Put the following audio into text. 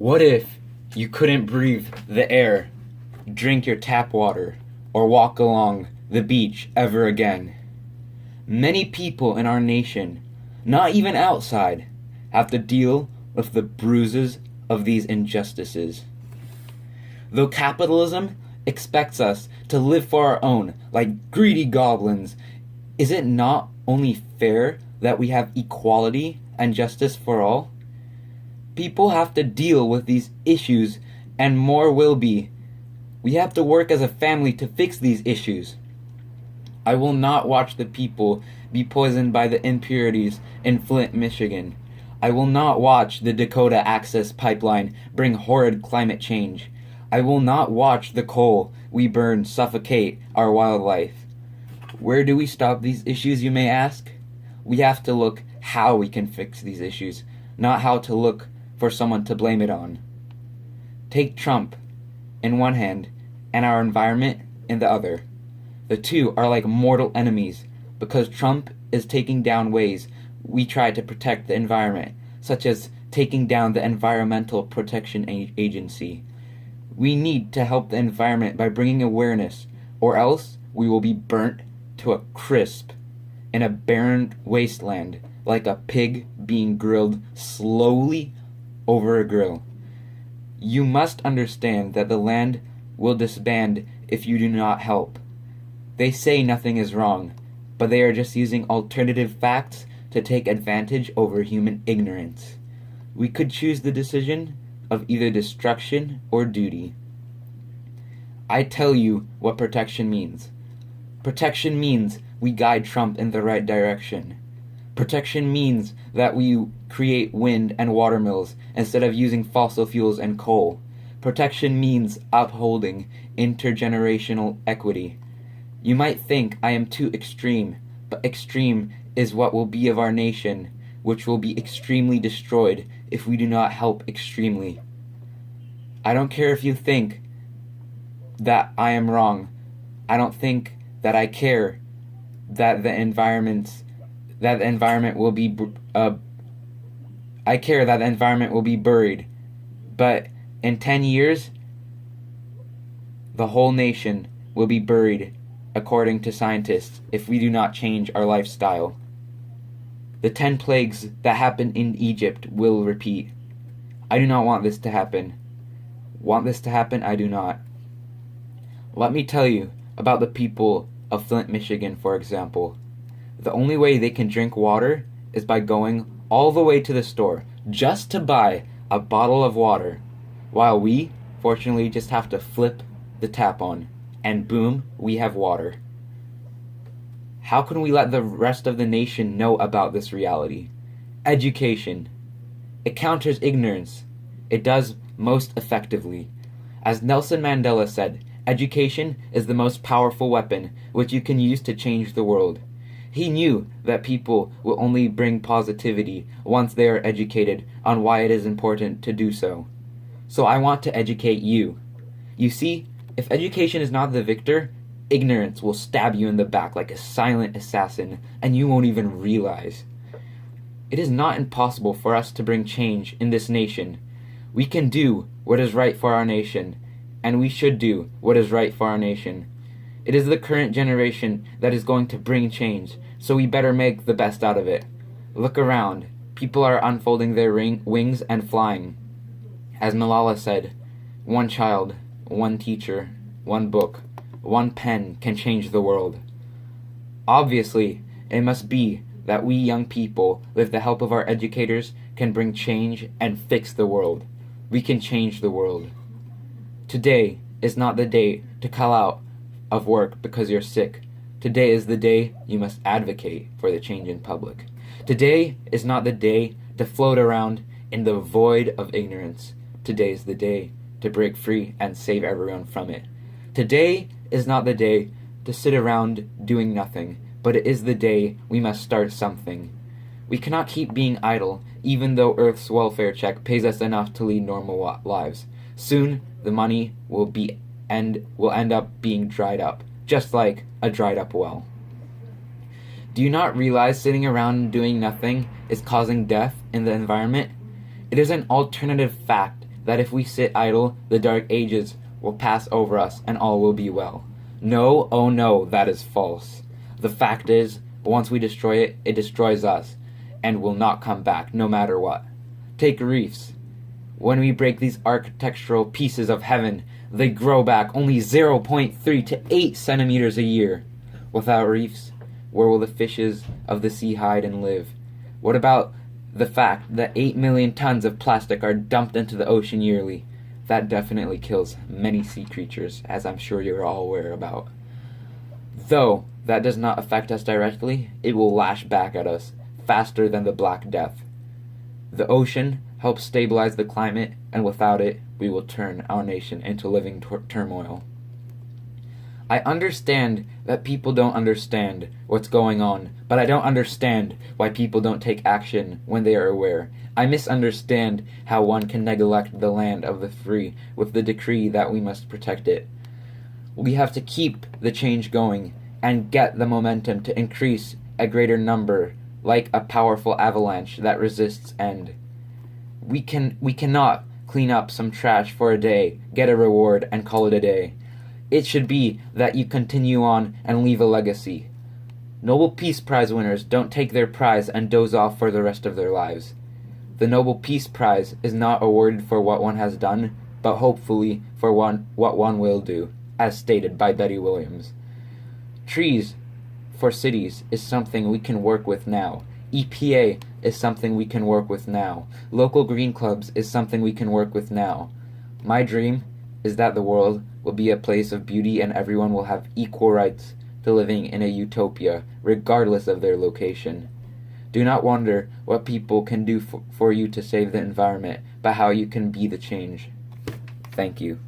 What if you couldn't breathe the air, drink your tap water, or walk along the beach ever again? Many people in our nation, not even outside, have to deal with the bruises of these injustices. Though capitalism expects us to live for our own like greedy goblins, is it not only fair that we have equality and justice for all? People have to deal with these issues, and more will be. We have to work as a family to fix these issues. I will not watch the people be poisoned by the impurities in Flint, Michigan. I will not watch the Dakota Access Pipeline bring horrid climate change. I will not watch the coal we burn suffocate our wildlife. Where do we stop these issues, you may ask? We have to look how we can fix these issues, not how to look for someone to blame it on. Take Trump in one hand and our environment in the other. The two are like mortal enemies because Trump is taking down ways we try to protect the environment, such as taking down the Environmental Protection Agency. We need to help the environment by bringing awareness, or else we will be burnt to a crisp in a barren wasteland like a pig being grilled slowly over a grill. You must understand that the land will disband if you do not help. They say nothing is wrong, but they are just using alternative facts to take advantage over human ignorance. We could choose the decision of either destruction or duty. I tell you what protection means. Protection means we guide Trump in the right direction. Protection means that we create wind and water mills instead of using fossil fuels and coal. Protection means upholding intergenerational equity. You might think I am too extreme, but extreme is what will be of our nation, which will be extremely destroyed if we do not help extremely. I don't care if you think that I am wrong. I don't think that I care that the environment will be I care that the environment will be buried, but in 10 years the whole nation will be buried, according to scientists, if we do not change our lifestyle. The 10 plagues that happened in Egypt will repeat. I do not want this to happen. Want this to happen? I do not. Let me tell you about the people of Flint, Michigan, for example. The only way they can drink water is by going all the way to the store just to buy a bottle of water, while we, fortunately, just have to flip the tap on, and boom, we have water. How can we let the rest of the nation know about this reality? Education. It counters ignorance. It does most effectively. As Nelson Mandela said, education is the most powerful weapon which you can use to change the world. He knew that people will only bring positivity once they are educated on why it is important to do so. So I want to educate you. You see, if education is not the victor, ignorance will stab you in the back like a silent assassin, and you won't even realize. It is not impossible for us to bring change in this nation. We can do what is right for our nation, and we should do what is right for our nation. It is the current generation that is going to bring change, so we better make the best out of it. Look around. People are unfolding their wings and flying. As Malala said, one child, one teacher, one book, one pen can change the world. Obviously, it must be that we young people, with the help of our educators, can bring change and fix the world. We can change the world. Today is not the day to call out of work because you're sick. Today is the day you must advocate for the change in public. Today is not the day to float around in the void of ignorance. Today is the day to break free and save everyone from it. Today is not the day to sit around doing nothing, but it is the day we must start something. We cannot keep being idle, even though Earth's welfare check pays us enough to lead normal lives. Soon, the money will end up being dried up, just like a dried up well. Do you not realize sitting around and doing nothing is causing death in the environment? It is an alternative fact that if we sit idle, the dark ages will pass over us and all will be well. No, oh no, that is false. The fact is, once we destroy it, it destroys us and will not come back, no matter what. Take reefs. When we break these architectural pieces of heaven, they grow back only 0.3 to 8 centimeters a year. Without reefs, where will the fishes of the sea hide and live? What about the fact that 8 million tons of plastic are dumped into the ocean yearly? That definitely kills many sea creatures, as I'm sure you're all aware about. Though that does not affect us directly, it will lash back at us faster than the Black Death. The ocean helps stabilize the climate, and without it, we will turn our nation into living turmoil. I understand that people don't understand what's going on, but I don't understand why people don't take action when they are aware. I misunderstand how one can neglect the land of the free with the decree that we must protect it. We have to keep the change going and get the momentum to increase a greater number, like a powerful avalanche that resists end. We cannot clean up some trash for a day, get a reward, and call it a day. It should be that you continue on and leave a legacy. Nobel Peace Prize winners don't take their prize and doze off for the rest of their lives. The Nobel Peace Prize is not awarded for what one has done, but hopefully for what one will do, as stated by Betty Williams. Trees for cities is something we can work with now. EPA is something we can work with now. Local green clubs is something we can work with now. My dream is that the world will be a place of beauty and everyone will have equal rights to living in a utopia, regardless of their location. Do not wonder what people can do for you to save the environment, but how you can be the change. Thank you.